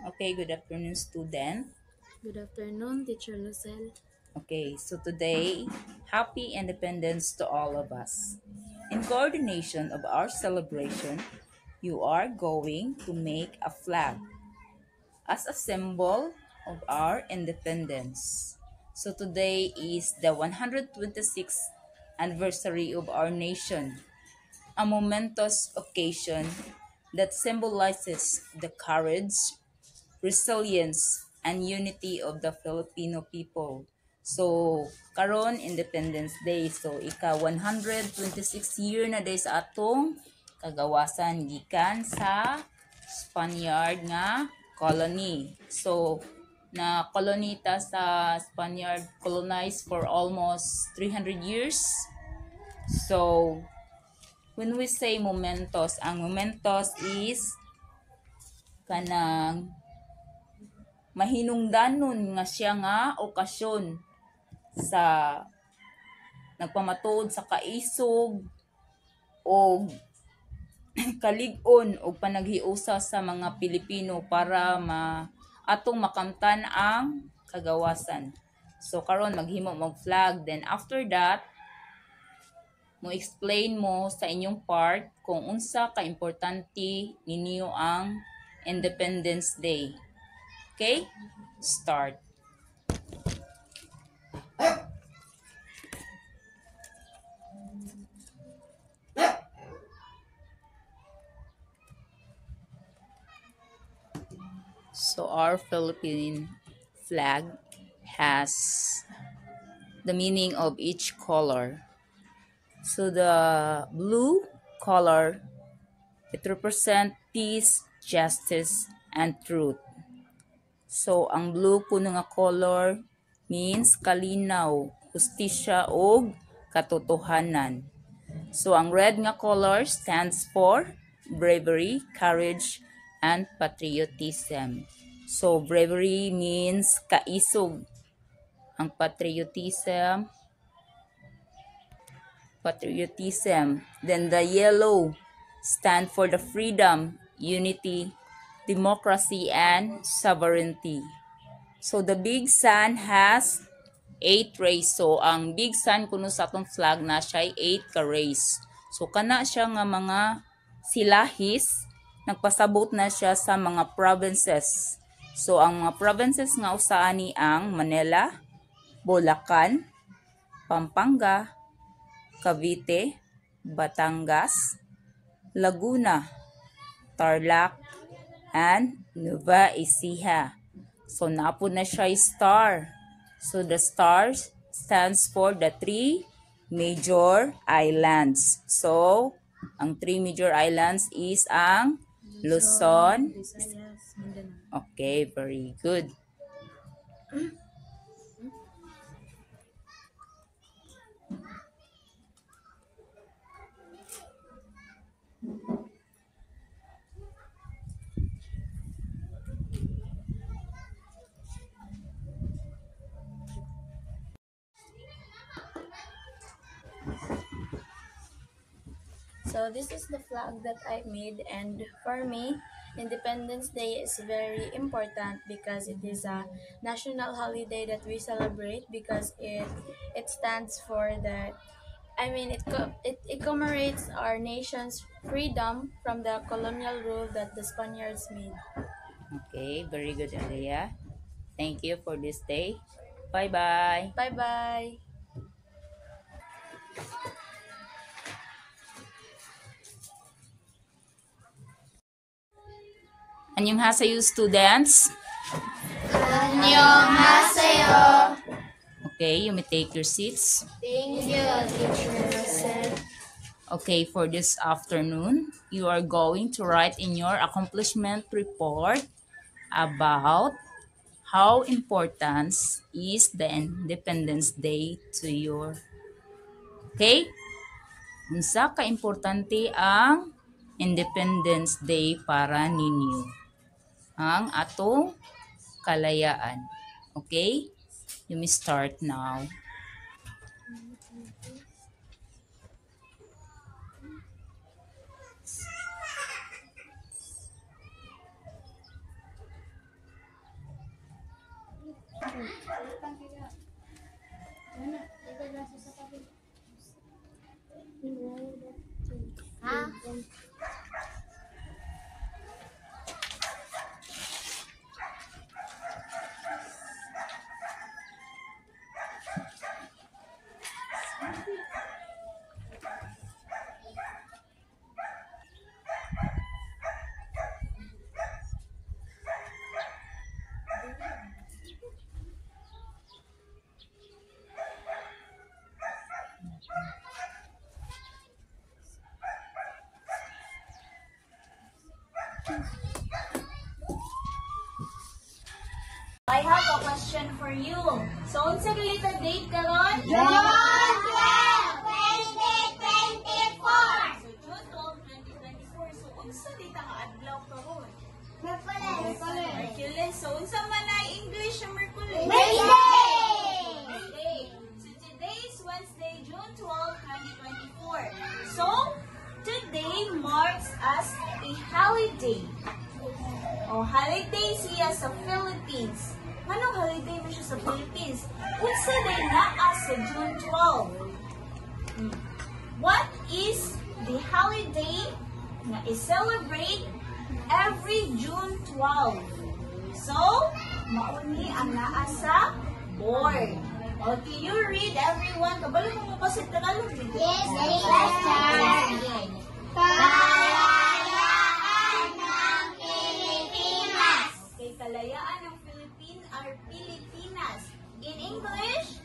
Okay, good afternoon, student. Good afternoon, Teacher Lucelle. Okay, so today, happy independence to all of us. In coordination of our celebration, you are going to make a flag as a symbol of our independence. So today is the 126th anniversary of our nation, a momentous occasion that symbolizes the courage, resilience, and unity of the Filipino people. So, karon Independence Day. So, ika 126 year na day sa atong kagawasan gikan sa Spaniard nga colony. So, na kolonita sa Spaniard colonized for almost 300 years. So, when we say momentos, ang momentos is kanang mahinungdanon nga siya nga okasyon sa nagpamatuod sa kaisog o kalig-on o panaghiusa sa mga Pilipino para atong makamtan ang kagawasan. So karon maghimo mag flag, then after that mo explain mo sa inyong part kung unsa ka importante ninyo ang Independence Day. Okay? Start. So our Philippine flag has the meaning of each color. So the blue color, it represents peace, justice, and truth. So ang blue kuno nga color means kalinaw, hustisya ug katotohanan. So ang red nga color stands for bravery, courage, and patriotism. So bravery means kaisog. Ang patriotism. Then the yellow stand for the freedom, unity, democracy, and sovereignty. So the big sun has 8 rays. So ang big sun kuno sa atong flag na siya 8 ka rays. So kana siya nga mga silahis, nagpasabot na siya sa mga provinces. So ang mga provinces nga usaan ni ang Manila, Bulacan, Pampanga, Cavite, Batangas, Laguna, Tarlac, and Nueva Ecija. So naapod na siya star. So the stars stands for the three major islands. So ang three major islands is ang Luzon. Visayas, Mindanao. Okay, very good. So this is the flag that I made, and for me, Independence Day is very important because it is a national holiday that we celebrate because it stands for the it commemorates our nation's freedom from the colonial rule that the Spaniards made. Okay, very good, Alea. Thank you for this day. Bye-bye. Bye bye. 안녕하세요, students. 안녕하세요. Okay, you may take your seats. Thank you, teacher. Okay, for this afternoon, you are going to write in your accomplishment report about how important is the Independence Day to your. Okay? Unsa ka importante ang Independence Day para ninyo? Ang atong kalayaan. Okay? You may start now. Ha? I have a question for you. So, unsa gali ta date karon? June 12, 2024. So, June 12, 2024. So, unsa dita nga adlaw karon? Merkules. So, unsa man ay English sa Merkules? Wednesday. So, today is Wednesday, June 12, 2024. So, today marks as a holiday. O, holiday siya sa Philippines. Anong holiday mo siya sa Philippines? Unsa day naa sa June 12? What is the holiday na i-celebrate every June 12? So, mauni ang naa sa board. Okay, you read everyone. Kabalo mo ba sa Tagalog? Yes, teacher. Kalayaan ng Pilipinas. Okay, kalayaan ng Pilipinas. In English?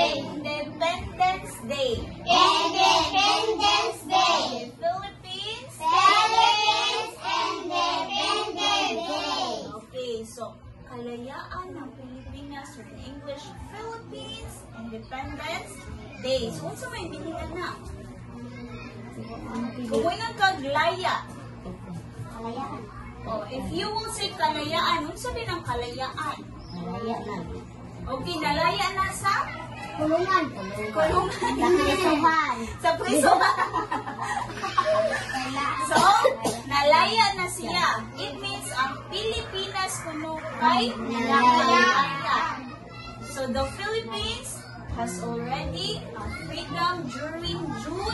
Independence Day. Independence Day. Philippines? Independence Day. Okay, so kalayaan ng Pilipinas or in English, Philippines Independence Day. So, unsa may biningan na? Kung nga kaglaya. Kalayaan. Oh, if you will say kalayaan, unsa din ang kalayaan? Kalayaan. Okay, nalaya na sa Kulungan. kulungan. Prisuhan. Sa priso. So, nalaya na siya. It means ang Pilipinas kuno kay nalaya. So, the Philippines has already freedom during June